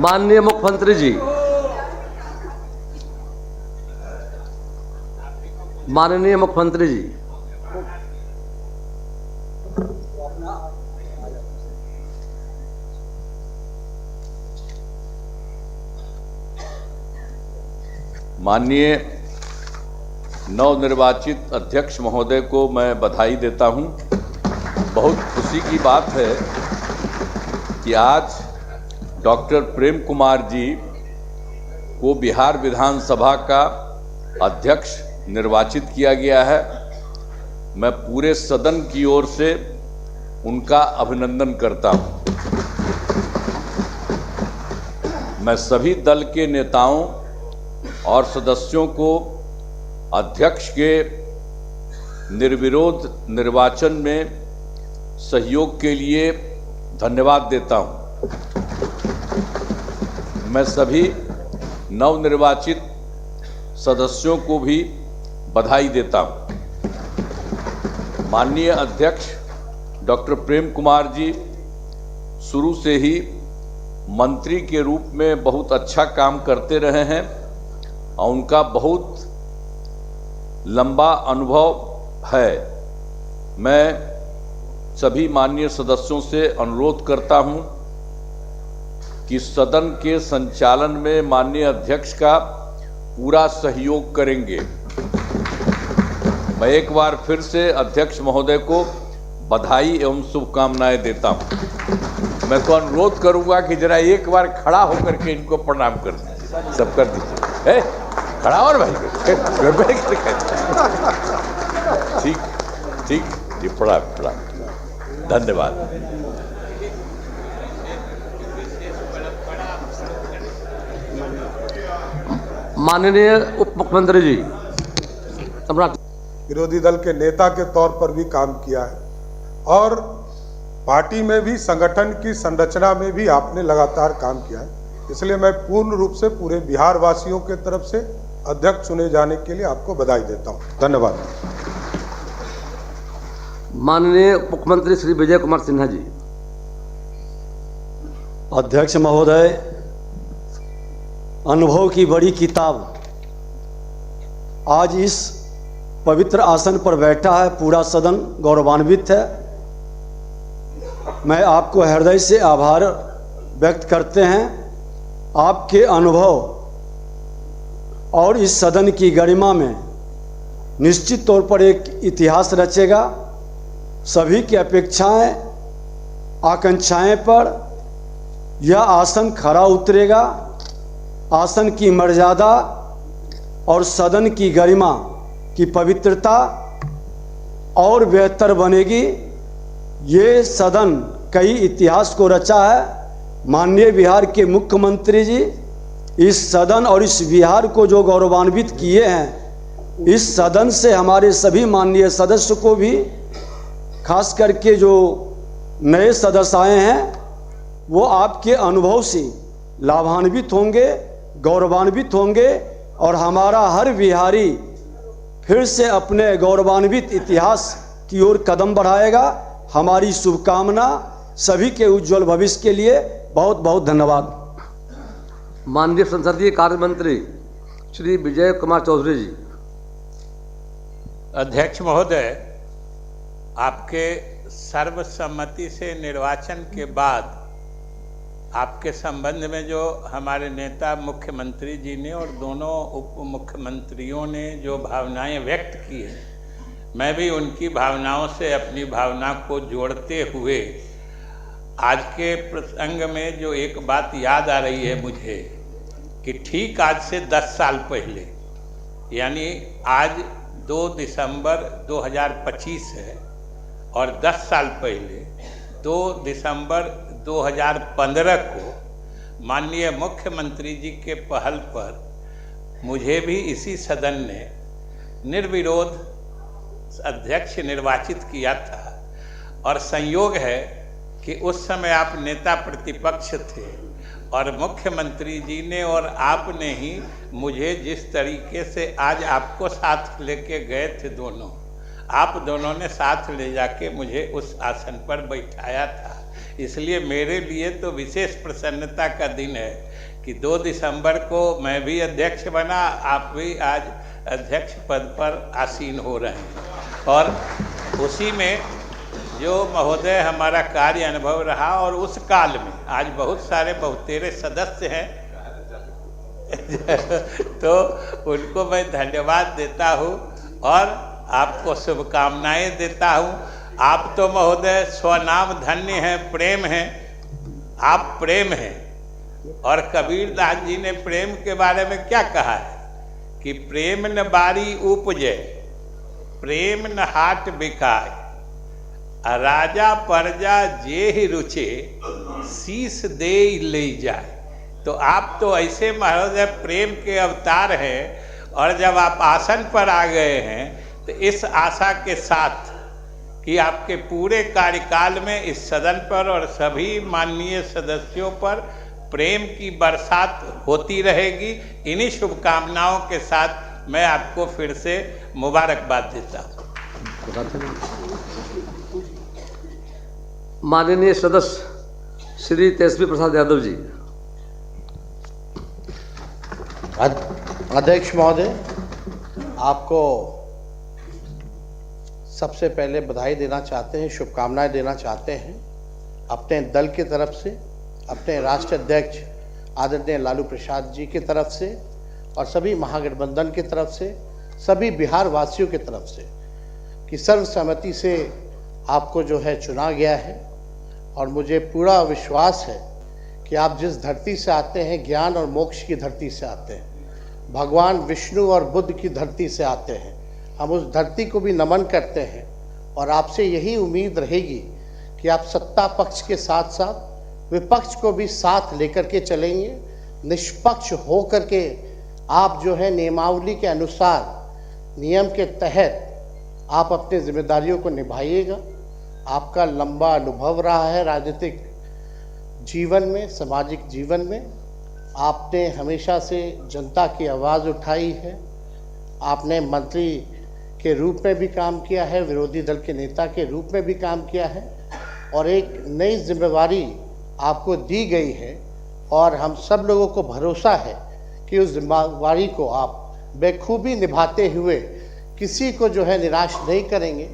माननीय मुख्यमंत्री जी, माननीय मुख्यमंत्री जी, माननीय नवनिर्वाचित अध्यक्ष महोदय को मैं बधाई देता हूं। बहुत खुशी की बात है कि आज डॉक्टर प्रेम कुमार जी को बिहार विधानसभा का अध्यक्ष निर्वाचित किया गया है। मैं पूरे सदन की ओर से उनका अभिनंदन करता हूं। मैं सभी दल के नेताओं और सदस्यों को अध्यक्ष के निर्विरोध निर्वाचन में सहयोग के लिए धन्यवाद देता हूं। मैं सभी नवनिर्वाचित सदस्यों को भी बधाई देता हूं। माननीय अध्यक्ष डॉक्टर प्रेम कुमार जी शुरू से ही मंत्री के रूप में बहुत अच्छा काम करते रहे हैं और उनका बहुत लंबा अनुभव है। मैं सभी माननीय सदस्यों से अनुरोध करता हूं कि सदन के संचालन में माननीय अध्यक्ष का पूरा सहयोग करेंगे। मैं एक बार फिर से अध्यक्ष महोदय को बधाई एवं शुभकामनाएं देता हूं। मैं तो अनुरोध करूंगा कि जरा एक बार खड़ा होकर के इनको प्रणाम कर दीजिए। सब कर दीजिए, खड़ा और भाई ठीक ठीक जी, प्रणाम। धन्यवाद। माननीय उप मुख्यमंत्री जी, सम्राट। विरोधी दल के नेता के तौर पर भी काम किया है और पार्टी में भी, संगठन की संरचना में भी आपने लगातार काम किया है। इसलिए मैं पूर्ण रूप से पूरे बिहार वासियों के तरफ से अध्यक्ष चुने जाने के लिए आपको बधाई देता हूं। धन्यवाद। माननीय मुख्यमंत्री श्री विजय कुमार सिन्हा जी। अध्यक्ष महोदय, अनुभव की बड़ी किताब आज इस पवित्र आसन पर बैठा है। पूरा सदन गौरवान्वित है। मैं आपको हृदय से आभार व्यक्त करते हैं। आपके अनुभव और इस सदन की गरिमा में निश्चित तौर पर एक इतिहास रचेगा। सभी की अपेक्षाएं, आकांक्षाएं पर यह आसन खरा उतरेगा। आसन की मर्यादा और सदन की गरिमा की पवित्रता और बेहतर बनेगी। ये सदन कई इतिहास को रचा है। माननीय बिहार के मुख्यमंत्री जी इस सदन और इस बिहार को जो गौरवान्वित किए हैं, इस सदन से हमारे सभी माननीय सदस्य को भी, खास करके जो नए सदस्य आए हैं, वो आपके अनुभव से लाभान्वित होंगे, गौरवान्वित होंगे और हमारा हर बिहारी फिर से अपने गौरवान्वित इतिहास की ओर कदम बढ़ाएगा। हमारी शुभकामना सभी के उज्जवल भविष्य के लिए। बहुत बहुत धन्यवाद। माननीय संसदीय कार्य मंत्री श्री विजय कुमार चौधरी जी। अध्यक्ष महोदय, आपके सर्वसम्मति से निर्वाचन के बाद आपके संबंध में जो हमारे नेता मुख्यमंत्री जी ने और दोनों उप मुख्यमंत्रियों ने जो भावनाएं व्यक्त की हैं, मैं भी उनकी भावनाओं से अपनी भावना को जोड़ते हुए आज के प्रसंग में जो एक बात याद आ रही है मुझे कि ठीक आज से 10 साल पहले, यानी आज 2 दिसंबर 2025 है और 10 साल पहले 2 दिसंबर 2015 को माननीय मुख्यमंत्री जी के पहल पर मुझे भी इसी सदन ने निर्विरोध अध्यक्ष निर्वाचित किया था। और संयोग है कि उस समय आप नेता प्रतिपक्ष थे और मुख्यमंत्री जी ने और आपने ही मुझे जिस तरीके से आज आपको साथ लेके गए थे, आप दोनों ने साथ ले जाके मुझे उस आसन पर बैठाया था। इसलिए मेरे लिए तो विशेष प्रसन्नता का दिन है कि 2 दिसंबर को मैं भी अध्यक्ष बना, आप भी आज अध्यक्ष पद पर आसीन हो रहे हैं। और उसी में जो महोदय हमारा कार्य अनुभव रहा और उस काल में आज बहुत सारे बहुतेरे सदस्य हैं तो उनको मैं धन्यवाद देता हूँ और आपको शुभकामनाएं देता हूँ। आप तो महोदय स्वनाम धन्य हैं, प्रेम हैं, आप प्रेम हैं। और कबीर दास जी ने प्रेम के बारे में क्या कहा है कि प्रेम न बारी उपजे, प्रेम न हाट बिकाय, राजा प्रजा जे ही रुचे, शीस दे ले जाए। तो आप तो ऐसे महोदय प्रेम के अवतार हैं और जब आप आसन पर आ गए हैं तो इस आशा के साथ कि आपके पूरे कार्यकाल में इस सदन पर और सभी माननीय सदस्यों पर प्रेम की बरसात होती रहेगी। इन्हीं शुभकामनाओं के साथ मैं आपको फिर से मुबारकबाद देता हूँ। माननीय सदस्य श्री तेजस्वी प्रसाद यादव जी। अध्यक्ष महोदय, आपको सबसे पहले बधाई देना चाहते हैं, शुभकामनाएं देना चाहते हैं अपने दल की तरफ से, अपने राष्ट्रीय अध्यक्ष आदरणीय लालू प्रसाद जी की तरफ से और सभी महागठबंधन की तरफ से, सभी बिहार वासियों की तरफ से कि सर्वसम्मति से आपको जो है चुना गया है। और मुझे पूरा विश्वास है कि आप जिस धरती से आते हैं, ज्ञान और मोक्ष की धरती से आते हैं, भगवान विष्णु और बुद्ध की धरती से आते हैं। हम उस धरती को भी नमन करते हैं और आपसे यही उम्मीद रहेगी कि आप सत्ता पक्ष के साथ साथ विपक्ष को भी साथ लेकर के चलेंगे, निष्पक्ष हो करके आप जो है नियमावली के अनुसार, नियम के तहत आप अपनी जिम्मेदारियों को निभाइएगा। आपका लंबा अनुभव रहा है राजनीतिक जीवन में, सामाजिक जीवन में। आपने हमेशा से जनता की आवाज़ उठाई है। आपने मंत्री के रूप में भी काम किया है, विरोधी दल के नेता के रूप में भी काम किया है और एक नई जिम्मेवारी आपको दी गई है और हम सब लोगों को भरोसा है कि उस जिम्मेवारी को आप बेखूबी निभाते हुए किसी को जो है निराश नहीं करेंगे।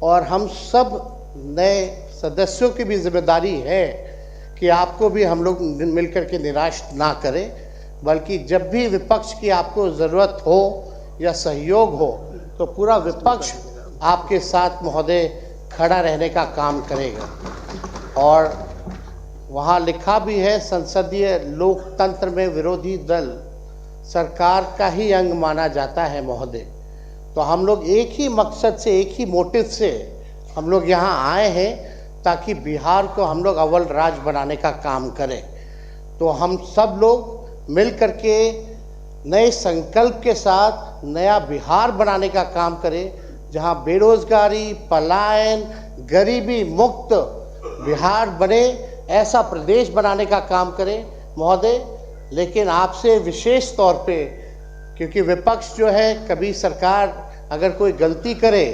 और हम सब नए सदस्यों की भी जिम्मेदारी है कि आपको भी हम लोग मिलकर के निराश ना करें, बल्कि जब भी विपक्ष की आपको ज़रूरत हो या सहयोग हो तो पूरा विपक्ष आपके साथ महोदय खड़ा रहने का काम करेगा। और वहाँ लिखा भी है, संसदीय लोकतंत्र में विरोधी दल सरकार का ही अंग माना जाता है महोदय। तो हम लोग एक ही मकसद से, एक ही मोटिव से हम लोग यहाँ आए हैं ताकि बिहार को हम लोग अव्वल राज्य बनाने का काम करें। तो हम सब लोग मिल करके नए संकल्प के साथ नया बिहार बनाने का काम करें, जहाँ बेरोजगारी, पलायन, गरीबी मुक्त बिहार बने, ऐसा प्रदेश बनाने का काम करें महोदय। लेकिन आपसे विशेष तौर पे, क्योंकि विपक्ष जो है, कभी सरकार अगर कोई गलती करे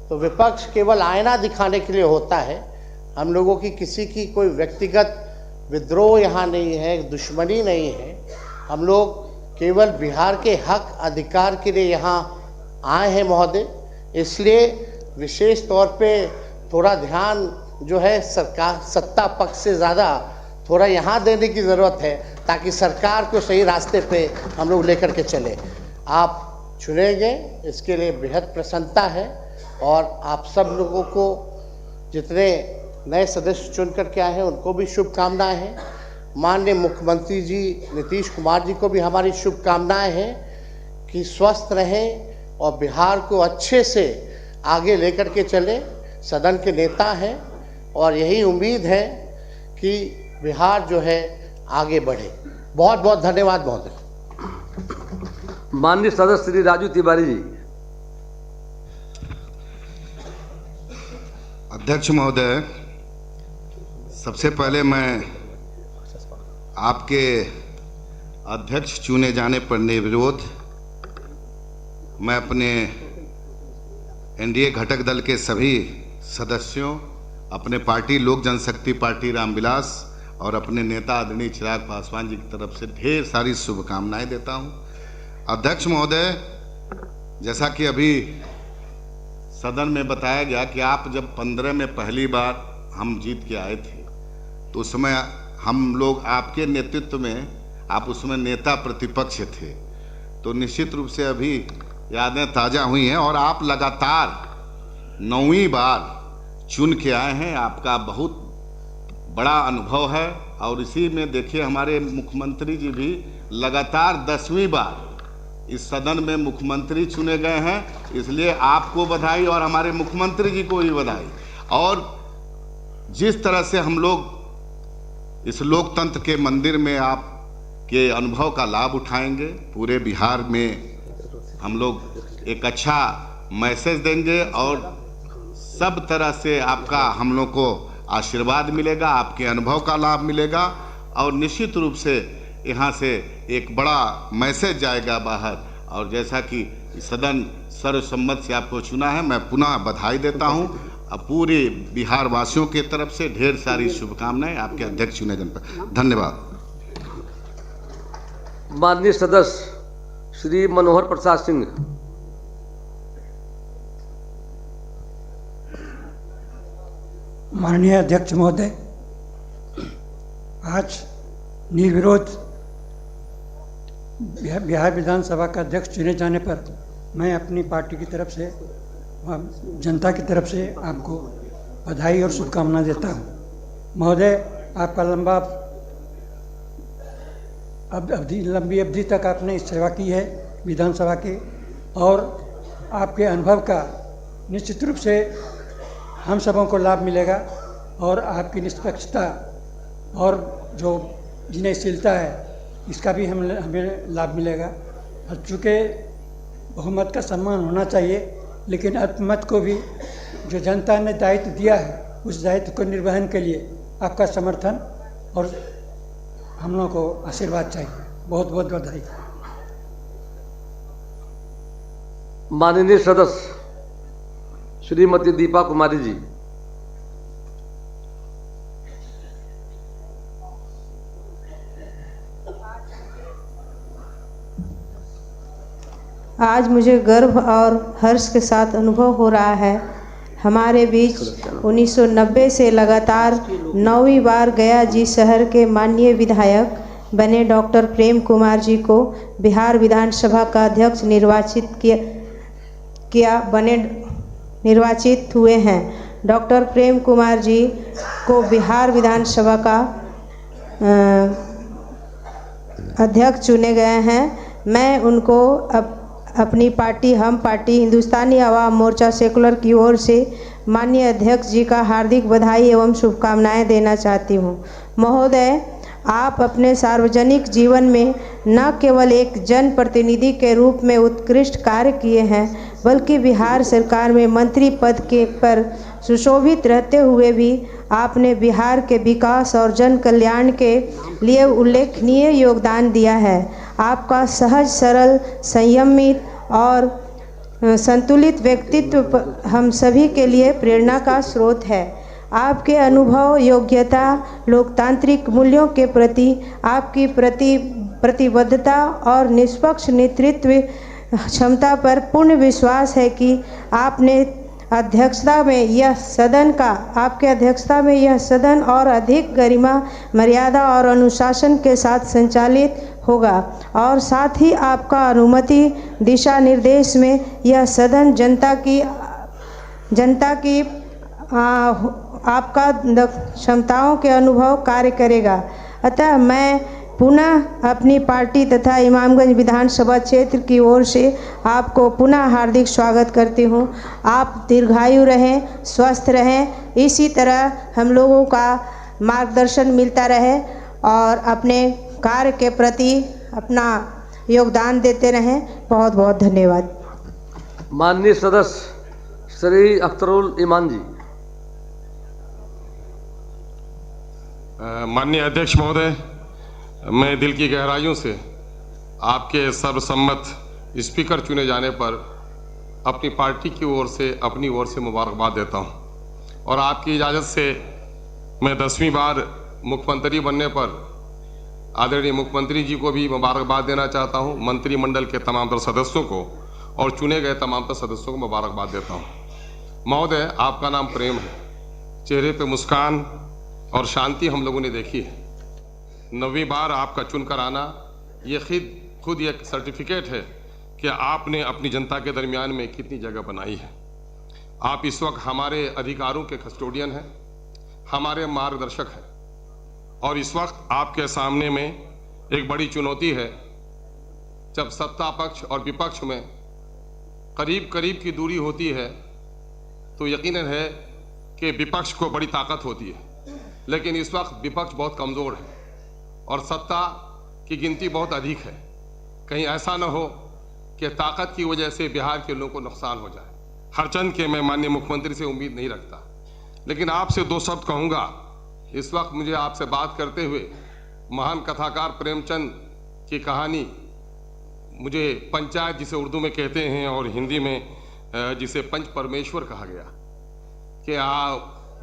तो विपक्ष केवल आईना दिखाने के लिए होता है। हम लोगों की किसी की कोई व्यक्तिगत विद्रोह यहाँ नहीं है, दुश्मनी नहीं है। हम लोग केवल बिहार के हक अधिकार के लिए यहाँ आए हैं महोदय। इसलिए विशेष तौर पे थोड़ा ध्यान जो है सरकार, सत्ता पक्ष से ज़्यादा थोड़ा यहाँ देने की ज़रूरत है ताकि सरकार को सही रास्ते पे हम लोग लेकर के चले। आप चुने गए, इसके लिए बेहद प्रसन्नता है। और आप सब लोगों को, जितने नए सदस्य चुन कर के आए हैं, उनको भी शुभकामनाएं हैं। माननीय मुख्यमंत्री जी नीतीश कुमार जी को भी हमारी शुभकामनाएं हैं कि स्वस्थ रहें और बिहार को अच्छे से आगे लेकर के चले। सदन के नेता हैं और यही उम्मीद है कि बिहार जो है आगे बढ़े। बहुत बहुत धन्यवाद महोदय। माननीय सदस्य श्री राजू तिवारी जी। अध्यक्ष महोदय, सबसे पहले मैं आपके अध्यक्ष चुने जाने पर निर्विरोध मैं अपने एनडीए घटक दल के सभी सदस्यों, अपने पार्टी लोक जनशक्ति पार्टी रामविलास और अपने नेता आदरणीय चिराग पासवान जी की तरफ से ढेर सारी शुभकामनाएं देता हूं। अध्यक्ष महोदय, जैसा कि अभी सदन में बताया गया कि आप जब 15 में पहली बार हम जीत के आए थे तो उस समय हम लोग आपके नेतृत्व में, आप उसमें नेता प्रतिपक्ष थे, तो निश्चित रूप से अभी यादें ताज़ा हुई हैं और आप लगातार 9वीं बार चुन के आए हैं। आपका बहुत बड़ा अनुभव है और इसी में देखिए हमारे मुख्यमंत्री जी भी लगातार 10वीं बार इस सदन में मुख्यमंत्री चुने गए हैं, इसलिए आपको बधाई और हमारे मुख्यमंत्री जी को भी बधाई। और जिस तरह से हम लोग इस लोकतंत्र के मंदिर में आप के अनुभव का लाभ उठाएंगे, पूरे बिहार में हम लोग एक अच्छा मैसेज देंगे और सब तरह से आपका हम लोग को आशीर्वाद मिलेगा, आपके अनुभव का लाभ मिलेगा और निश्चित रूप से यहाँ से एक बड़ा मैसेज जाएगा बाहर। और जैसा कि सदन सर्वसम्मत से आपको चुना है, मैं पुनः बधाई देता हूँ। अब पूरे बिहार वासियों की तरफ से ढेर सारी शुभकामनाएं आपके अध्यक्ष चुने जाने पर। धन्यवाद। माननीय सदस्य श्री मनोहर प्रसाद सिंह। माननीय अध्यक्ष महोदय, आज निर्विरोध बिहार विधानसभा का अध्यक्ष चुने जाने पर मैं अपनी पार्टी की तरफ से, जनता की तरफ से आपको बधाई और शुभकामना देता हूँ। महोदय, आपका लंबी अवधि तक आपने सेवा की है विधानसभा की और आपके अनुभव का निश्चित रूप से हम सबों को लाभ मिलेगा और आपकी निष्पक्षता और जो विनयशीलता है इसका भी हमें लाभ मिलेगा। चूँकि बहुमत का सम्मान होना चाहिए, लेकिन अल्पमत को भी जो जनता ने दायित्व दिया है उस दायित्व को निर्वहन के लिए आपका समर्थन और हम लोगों को आशीर्वाद चाहिए। बहुत बहुत बधाई। माननीय सदस्य श्रीमती दीपा कुमारी जी। आज मुझे गर्व और हर्ष के साथ अनुभव हो रहा है, हमारे बीच 1990 से लगातार 9वीं बार गया जी शहर के माननीय विधायक बने डॉक्टर प्रेम कुमार जी को बिहार विधानसभा का अध्यक्ष निर्वाचित हुए हैं। डॉक्टर प्रेम कुमार जी को बिहार विधानसभा का अध्यक्ष चुने गए हैं। मैं उनको अपनी पार्टी हम पार्टी हिंदुस्तानी आवाम मोर्चा सेकुलर की ओर से माननीय अध्यक्ष जी का हार्दिक बधाई एवं शुभकामनाएं देना चाहती हूं। महोदय, आप अपने सार्वजनिक जीवन में न केवल एक जनप्रतिनिधि के रूप में उत्कृष्ट कार्य किए हैं, बल्कि बिहार सरकार में मंत्री पद के पर सुशोभित रहते हुए भी आपने बिहार के विकास और जन कल्याण के लिए उल्लेखनीय योगदान दिया है। आपका सहज, सरल, संयमित और संतुलित व्यक्तित्व हम सभी के लिए प्रेरणा का स्रोत है। आपके अनुभव, योग्यता, लोकतांत्रिक मूल्यों के प्रति आपकी प्रतिबद्धता और निष्पक्ष नेतृत्व क्षमता पर पूर्ण विश्वास है कि आपके अध्यक्षता में यह सदन और अधिक गरिमा, मर्यादा और अनुशासन के साथ संचालित होगा और साथ ही आपका अनुमति दिशा निर्देश में यह सदन जनता की आपका क्षमताओं के अनुभव कार्य करेगा। अतः मैं पुनः अपनी पार्टी तथा इमामगंज विधानसभा क्षेत्र की ओर से आपको पुनः हार्दिक स्वागत करती हूं। आप दीर्घायु रहें, स्वस्थ रहें, इसी तरह हम लोगों का मार्गदर्शन मिलता रहे और अपने कार्य के प्रति अपना योगदान देते रहें। बहुत बहुत धन्यवाद। माननीय सदस्य श्री अख्तरुल ईमान जी। माननीय अध्यक्ष महोदय, मैं दिल की गहराइयों से आपके सर्वसम्मत स्पीकर चुने जाने पर अपनी पार्टी की ओर से मुबारकबाद देता हूं और आपकी इजाज़त से मैं 10वीं बार मुख्यमंत्री बनने पर आदरणीय मुख्यमंत्री जी को भी मुबारकबाद देना चाहता हूं, मंत्रिमंडल के तमाम तर सदस्यों को और चुने गए तमाम तर सदस्यों को मुबारकबाद देता हूं। महोदय, आपका नाम प्रेम है, चेहरे पे मुस्कान और शांति हम लोगों ने देखी है। 9वीं बार आपका चुनकर आना ये खुद एक सर्टिफिकेट है कि आपने अपनी जनता के दरमियान में कितनी जगह बनाई है। आप इस वक्त हमारे अधिकारों के कस्टोडियन हैं, हमारे मार्गदर्शक हैं, और इस वक्त आपके सामने में एक बड़ी चुनौती है। जब सत्ता पक्ष और विपक्ष में करीब करीब की दूरी होती है तो यकीनन है कि विपक्ष को बड़ी ताकत होती है, लेकिन इस वक्त विपक्ष बहुत कमज़ोर है और सत्ता की गिनती बहुत अधिक है। कहीं ऐसा न हो कि ताकत की वजह से बिहार के लोगों को नुकसान हो जाए। हरचंद के मैं माननीय मुख्यमंत्री से उम्मीद नहीं रखता, लेकिन आपसे 2 शब्द कहूँगा। इस वक्त मुझे आपसे बात करते हुए महान कथाकार प्रेमचंद की कहानी, मुझे पंचायत जिसे उर्दू में कहते हैं और हिंदी में जिसे पंच परमेश्वर कहा गया, कि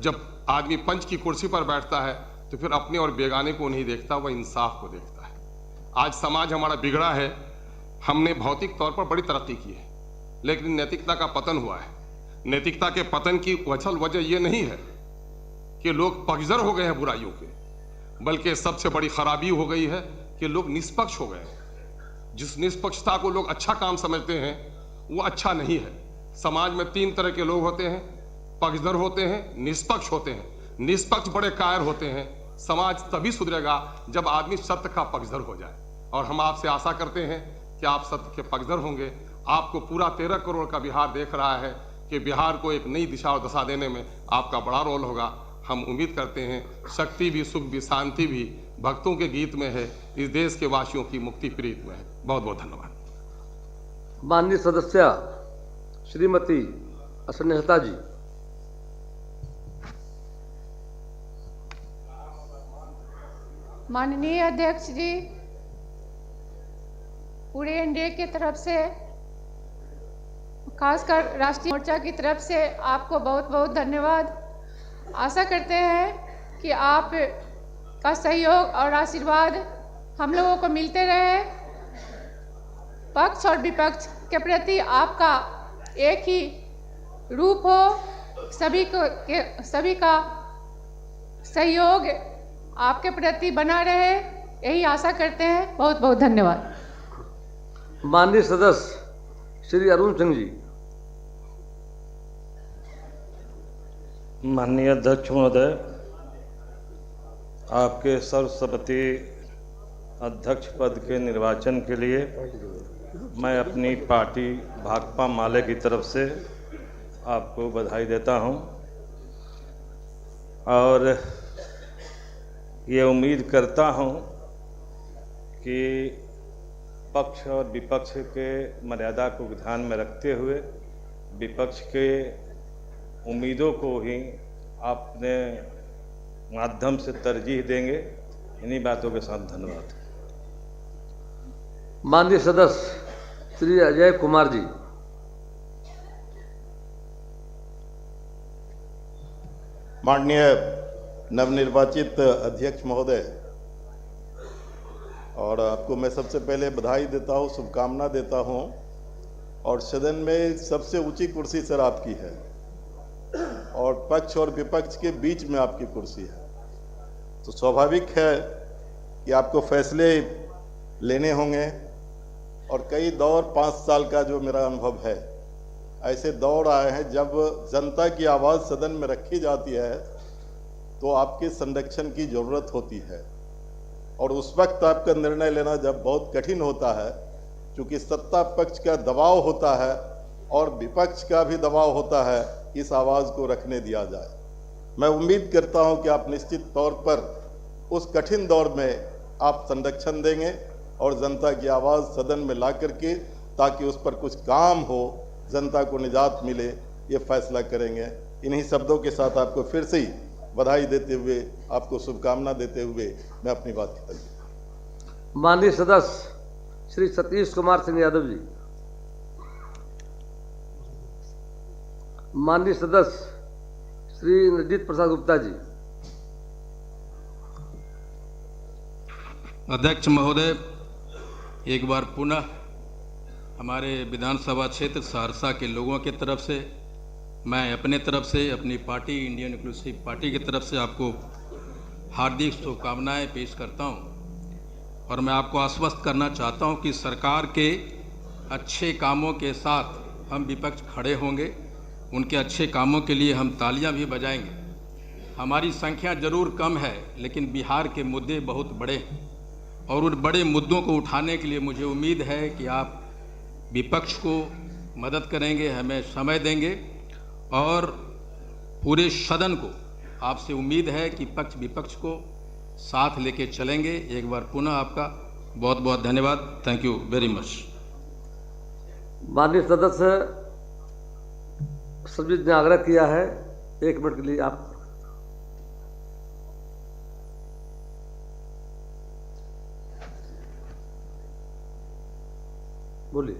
जब आदमी पंच की कुर्सी पर बैठता है तो फिर अपने और बेगाने को नहीं देखता, वह इंसाफ को देखता है। आज समाज हमारा बिगड़ा है। हमने भौतिक तौर पर बड़ी तरक्की की है, लेकिन नैतिकता का पतन हुआ है। नैतिकता के पतन की असल वजह यह नहीं है कि लोग पक्षधर हो गए हैं बुराइयों के, बल्कि सबसे बड़ी खराबी हो गई है कि लोग निष्पक्ष हो गए हैं। जिस निष्पक्षता को लोग अच्छा काम समझते हैं वो अच्छा नहीं है। समाज में 3 तरह के लोग होते हैं, पक्षधर होते हैं, निष्पक्ष होते हैं। निष्पक्ष बड़े कायर होते हैं। समाज तभी सुधरेगा जब आदमी सत्य का पक्षधर हो जाए, और हम आपसे आशा करते हैं कि आप सत्य के पक्षधर होंगे। आपको पूरा 13 करोड़ का बिहार देख रहा है कि बिहार को एक नई दिशा और दशा देने में आपका बड़ा रोल होगा। हम उम्मीद करते हैं शक्ति भी, सुख भी, शांति भी भक्तों के गीत में है, इस देश के वासियों की मुक्ति प्रीत में है। बहुत बहुत धन्यवाद। माननीय सदस्य श्रीमती स्नेहता जी। माननीय अध्यक्ष जी, पूरे एनडीए की तरफ से, खासकर राष्ट्रीय मोर्चा की तरफ से आपको बहुत बहुत धन्यवाद। आशा करते हैं कि आप का सहयोग और आशीर्वाद हम लोगों को मिलते रहे। पक्ष और विपक्ष के प्रति आपका एक ही रूप हो, सभी का सहयोग आपके प्रति बना रहे, यही आशा करते हैं। बहुत बहुत धन्यवाद। माननीय सदस्य श्री अरुण सिंह जी। माननीय अध्यक्ष महोदय, आपके सर्वसम्मति अध्यक्ष पद के निर्वाचन के लिए मैं अपनी पार्टी भाकपा माले की तरफ से आपको बधाई देता हूं, और ये उम्मीद करता हूं कि पक्ष और विपक्ष के मर्यादा को ध्यान में रखते हुए विपक्ष के उम्मीदों को ही अपने माध्यम से तरजीह देंगे। इन्हीं बातों के साथ धन्यवाद। माननीय सदस्य श्री अजय कुमार जी। माननीय नवनिर्वाचित अध्यक्ष महोदय, और आपको मैं सबसे पहले बधाई देता हूँ, शुभकामना देता हूँ। और सदन में सबसे ऊंची कुर्सी सर आपकी है, और पक्ष और विपक्ष के बीच में आपकी कुर्सी है, तो स्वाभाविक है कि आपको फैसले लेने होंगे। और कई दौर 5 साल का जो मेरा अनुभव है, ऐसे दौर आए हैं जब जनता की आवाज़ सदन में रखी जाती है तो आपके संरक्षण की ज़रूरत होती है, और उस वक्त आपका निर्णय लेना जब बहुत कठिन होता है, क्योंकि सत्ता पक्ष का दबाव होता है और विपक्ष का भी दबाव होता है, इस आवाज़ को रखने दिया जाए। मैं उम्मीद करता हूं कि आप निश्चित तौर पर उस कठिन दौर में आप संरक्षण देंगे और जनता की आवाज़ सदन में ला करके, ताकि उस पर कुछ काम हो, जनता को निजात मिले, ये फैसला करेंगे। इन्हीं शब्दों के साथ आपको फिर से ही बधाई देते हुए, आपको शुभकामना देते हुए मैं अपनी बात खत्म। माननीय सदस्य श्री सतीश कुमार सिंह यादव जी। माननीय सदस्य श्री नरजीत प्रसाद गुप्ता जी। अध्यक्ष महोदय, एक बार पुनः हमारे विधानसभा क्षेत्र सहरसा के लोगों की तरफ से, मैं अपने तरफ से, अपनी पार्टी इंडियन इंक्लूसिव पार्टी की तरफ से आपको हार्दिक शुभकामनाएं पेश करता हूं। और मैं आपको आश्वस्त करना चाहता हूं कि सरकार के अच्छे कामों के साथ हम विपक्ष खड़े होंगे। उनके अच्छे कामों के लिए हम तालियां भी बजाएंगे। हमारी संख्या जरूर कम है, लेकिन बिहार के मुद्दे बहुत बड़े हैं और उन बड़े मुद्दों को उठाने के लिए मुझे उम्मीद है कि आप विपक्ष को मदद करेंगे, हमें समय देंगे और पूरे सदन को आपसे उम्मीद है कि पक्ष विपक्ष को साथ लेके चलेंगे। एक बार पुनः आपका बहुत बहुत धन्यवाद। Thank you very much. माननीय सदस्य सर्वजीत ने आग्रह किया है, 1 मिनट के लिए आप बोलिए।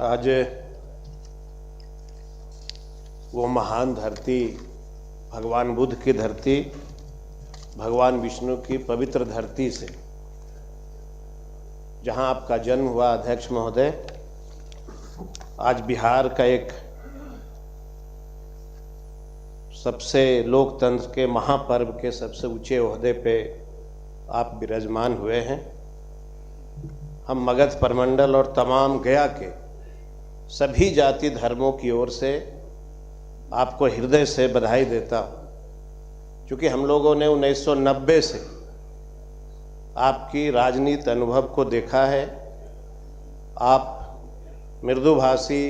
आज वो महान धरती, भगवान बुद्ध की धरती, भगवान विष्णु की पवित्र धरती से जहां आपका जन्म हुआ अध्यक्ष महोदय, आज बिहार का एक सबसे लोकतंत्र के महापर्व के सबसे ऊंचे ओहदे पे आप विराजमान हुए हैं। हम मगध प्रमंडल और तमाम गया के सभी जाति धर्मों की ओर से आपको हृदय से बधाई देता हूँ, क्योंकि हम लोगों ने 1990 से आपकी राजनीति अनुभव को देखा है। आप मृदुभाषी,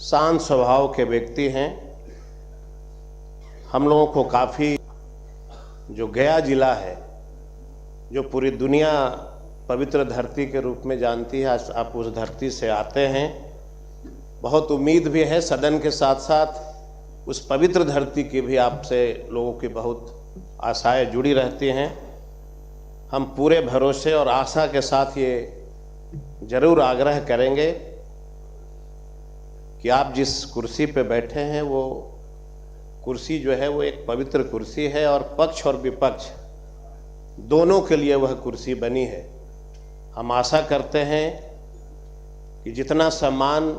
शांत स्वभाव के व्यक्ति हैं। हम लोगों को काफ़ी, जो गया जिला है, जो पूरी दुनिया पवित्र धरती के रूप में जानती है, आज आप उस धरती से आते हैं। बहुत उम्मीद भी है, सदन के साथ साथ उस पवित्र धरती की भी आपसे लोगों की बहुत आशाएं जुड़ी रहती हैं। हम पूरे भरोसे और आशा के साथ ये जरूर आग्रह करेंगे कि आप जिस कुर्सी पे बैठे हैं वो कुर्सी जो है वो एक पवित्र कुर्सी है और पक्ष और विपक्ष दोनों के लिए वह कुर्सी बनी है। हम आशा करते हैं कि जितना सम्मान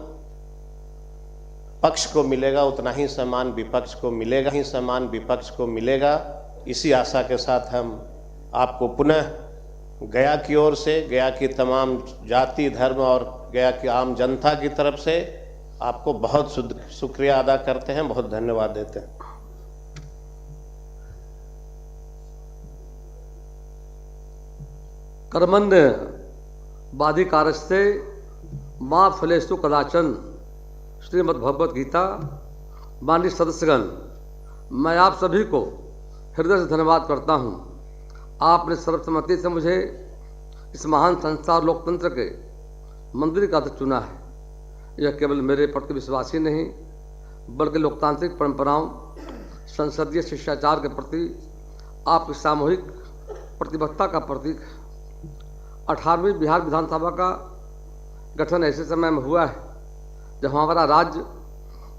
पक्ष को मिलेगा उतना ही सम्मान विपक्ष को मिलेगा। इसी आशा के साथ हम आपको पुनः गया की ओर से, गया की तमाम जाति धर्म और गया की आम जनता की तरफ से आपको बहुत शुक्रिया अदा करते हैं, बहुत धन्यवाद देते हैं। कर्मण्य बाधिकारस्ते माँ फलेषु कदाचन, श्रीमद् भगवत गीता। माननीय सदस्यगण, मैं आप सभी को हृदय से धन्यवाद करता हूँ। आपने सर्वसम्मति से मुझे इस महान संस्था और लोकतंत्र के मंदिर का अध्यक्ष चुना है। यह केवल मेरे प्रति विश्वास ही नहीं, बल्कि लोकतांत्रिक परंपराओं, संसदीय शिष्टाचार के प्रति आपकी सामूहिक प्रतिबद्धता का प्रतीक है। 18वीं बिहार विधानसभा का गठन ऐसे समय में हुआ है जब हमारा राज्य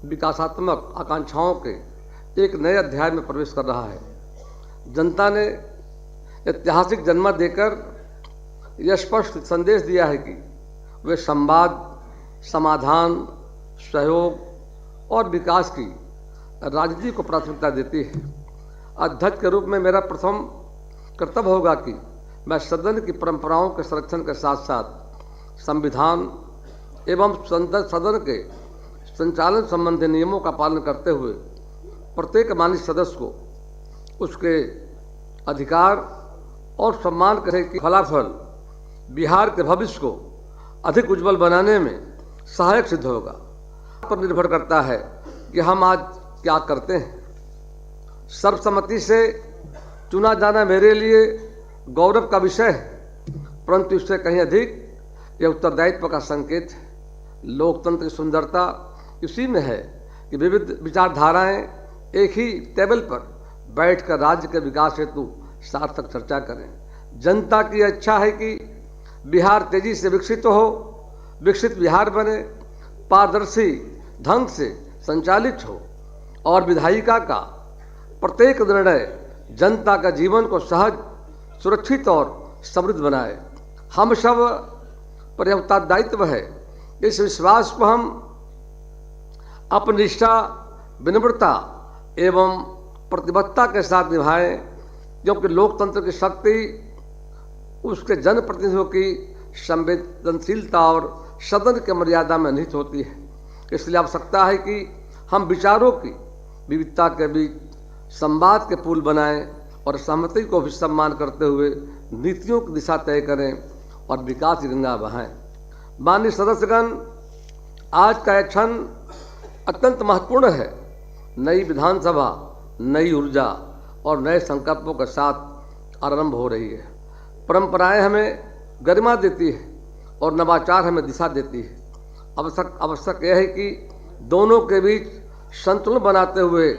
विकासात्मक आकांक्षाओं के एक नए अध्याय में प्रवेश कर रहा है। जनता ने ऐतिहासिक जन्म देकर यह स्पष्ट संदेश दिया है कि वे संवाद, समाधान, सहयोग और विकास की राजनीति को प्राथमिकता देती है। अध्यक्ष के रूप में मेरा प्रथम कर्तव्य होगा कि मैं सदन की परंपराओं के संरक्षण के साथ साथ संविधान एवं सदन के संचालन संबंधी नियमों का पालन करते हुए प्रत्येक माननीय सदस्य को उसके अधिकार और सम्मान करे कि फलाफल बिहार के भविष्य को अधिक उज्जवल बनाने में सहायक सिद्ध होगा। पर निर्भर करता है कि हम आज क्या करते हैं। सर्वसम्मति से चुना जाना मेरे लिए गौरव का विषय है, परंतु इससे कहीं अधिक यह उत्तरदायित्व का संकेत है। लोकतंत्र की सुंदरता इसी में है कि विविध विचारधाराएं एक ही टेबल पर बैठकर राज्य के विकास हेतु सार्थक चर्चा करें। जनता की इच्छा है कि बिहार तेजी से विकसित हो, विकसित बिहार बने, पारदर्शी ढंग से संचालित हो और विधायिका का प्रत्येक निर्णय जनता का जीवन को सहज, सुरक्षित और समृद्ध बनाए। हम सब पर यह उत्तरदायित्व है। इस विश्वास को हम अपनी निष्ठा, विनम्रता एवं प्रतिबद्धता के साथ निभाएं, क्योंकि लोकतंत्र की शक्ति उसके जनप्रतिनिधियों की संवेदनशीलता और सदन की मर्यादा में निहित होती है। इसलिए आवश्यकता है कि हम विचारों की विविधता के बीच संवाद के पुल बनाएं और सहमति को भी सम्मान करते हुए नीतियों की दिशा तय करें और विकास की गंगा बहाएं। माननीय सदस्यगण, आज का यह क्षण अत्यंत महत्वपूर्ण है। नई विधानसभा नई ऊर्जा और नए संकल्पों के साथ आरंभ हो रही है। परंपराएं हमें गरिमा देती है और नवाचार हमें दिशा देती है। आवश्यक यह है कि दोनों के बीच संतुलन बनाते हुए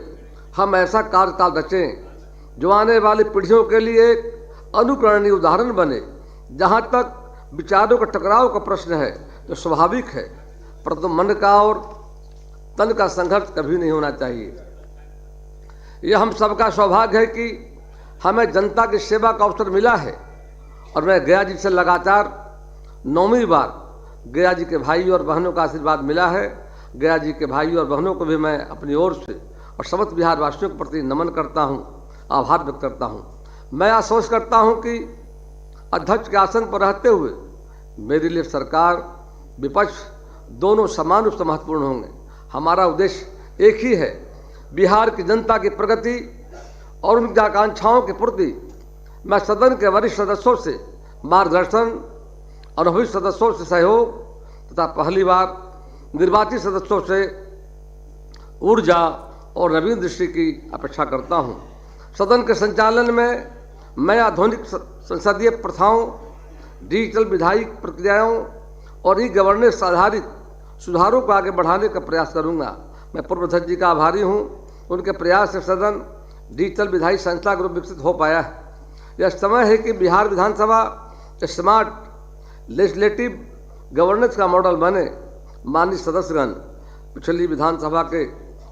हम ऐसा कार्यकाल रचें जो आने वाली पीढ़ियों के लिए एक अनुकरणीय उदाहरण बने। जहाँ तक विचारों का टकराव का प्रश्न है तो स्वाभाविक है, परंतु मन का और तन का संघर्ष कभी नहीं होना चाहिए। यह हम सबका सौभाग्य है कि हमें जनता की सेवा का अवसर मिला है और मैं गया जी से लगातार 9वीं बार गया जी के भाई और बहनों का आशीर्वाद मिला है। गया जी के भाई और बहनों को भी मैं अपनी ओर से और समस्त बिहार वासियों के प्रति नमन करता हूं, आभार व्यक्त करता हूं। मैं आश्वस्त करता हूं कि अध्यक्ष के आसन पर रहते हुए मेरे लिए सरकार, विपक्ष दोनों समान रूप से महत्वपूर्ण होंगे। हमारा उद्देश्य एक ही है, बिहार की जनता की प्रगति और उनकी आकांक्षाओं के प्रति मैं सदन के वरिष्ठ सदस्यों से मार्गदर्शन, अनुभवी सदस्यों से सहयोग तथा पहली बार निर्वाचित सदस्यों से ऊर्जा और नवीन दृष्टि की अपेक्षा करता हूं। सदन के संचालन में मैं आधुनिक संसदीय प्रथाओं, डिजिटल विधायी प्रक्रियाओं और ई गवर्नेंस आधारित सुधारों को आगे बढ़ाने का प्रयास करूंगा। मैं पूर्व अध्यक्ष जी का आभारी हूं। उनके प्रयास से सदन डिजिटल विधायी संस्था के रूप विकसित हो पाया है। यह समय है कि बिहार विधानसभा स्मार्ट लेजिस्लेटिव गवर्नेंस का मॉडल बने। माननीय सदस्यगण, पिछली विधानसभा के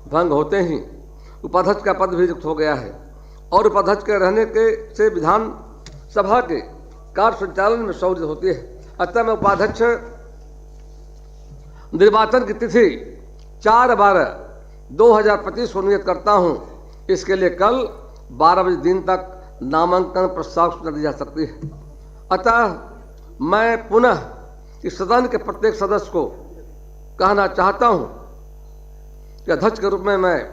भंग होते ही उपाध्यक्ष का पद भी रिक्त हो गया है और उपाध्यक्ष के रहने के से विधानसभा के कार्य संचालन में सहूलियत होती है। अतः मैं उपाध्यक्ष निर्वाचन की तिथि 4/12/2025 को नियत करता हूं। इसके लिए कल 12 बजे दिन तक नामांकन प्रस्ताव सूचना दी जा सकती है। अतः मैं पुनः इस सदन के प्रत्येक सदस्य को कहना चाहता हूं कि अध्यक्ष के रूप में मैं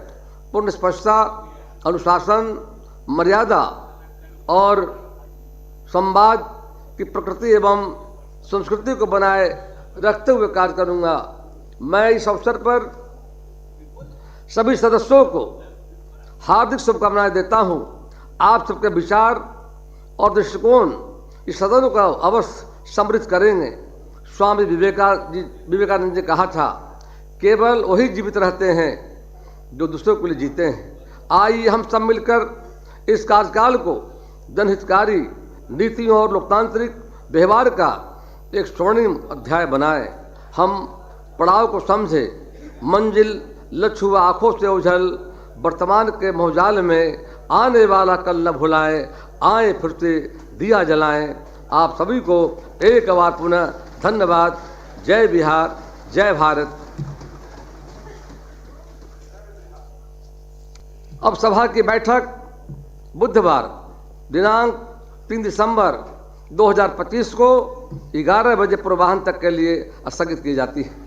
पूर्ण स्पष्टता, अनुशासन, मर्यादा और संवाद की प्रकृति एवं संस्कृति को बनाए रखते हुए कार्य करूंगा। मैं इस अवसर पर सभी सदस्यों को हार्दिक शुभकामनाएं देता हूं। आप सबके विचार और दृष्टिकोण इस सदन को अवश्य समृद्ध करेंगे। स्वामी विवेकानंद जी कहा था, केवल वही जीवित रहते हैं जो दूसरों के लिए जीते हैं। आइए हम सब मिलकर इस कार्यकाल को जनहितकारी नीतियों और लोकतांत्रिक व्यवहार का एक स्वर्णिम अध्याय बनाएं। हम पड़ाव को समझे, मंजिल लक्ष्य व आंखों से ओझल वर्तमान के मोहजाल में आने वाला कल न भुलाएं। आए फिर से दिया जलाएं। आप सभी को एक बार पुनः धन्यवाद। जय बिहार, जय भारत। अब सभा की बैठक बुधवार दिनांक 3 दिसंबर 2025 को 11 बजे पूर्वाह्न तक के लिए स्थगित की जाती है।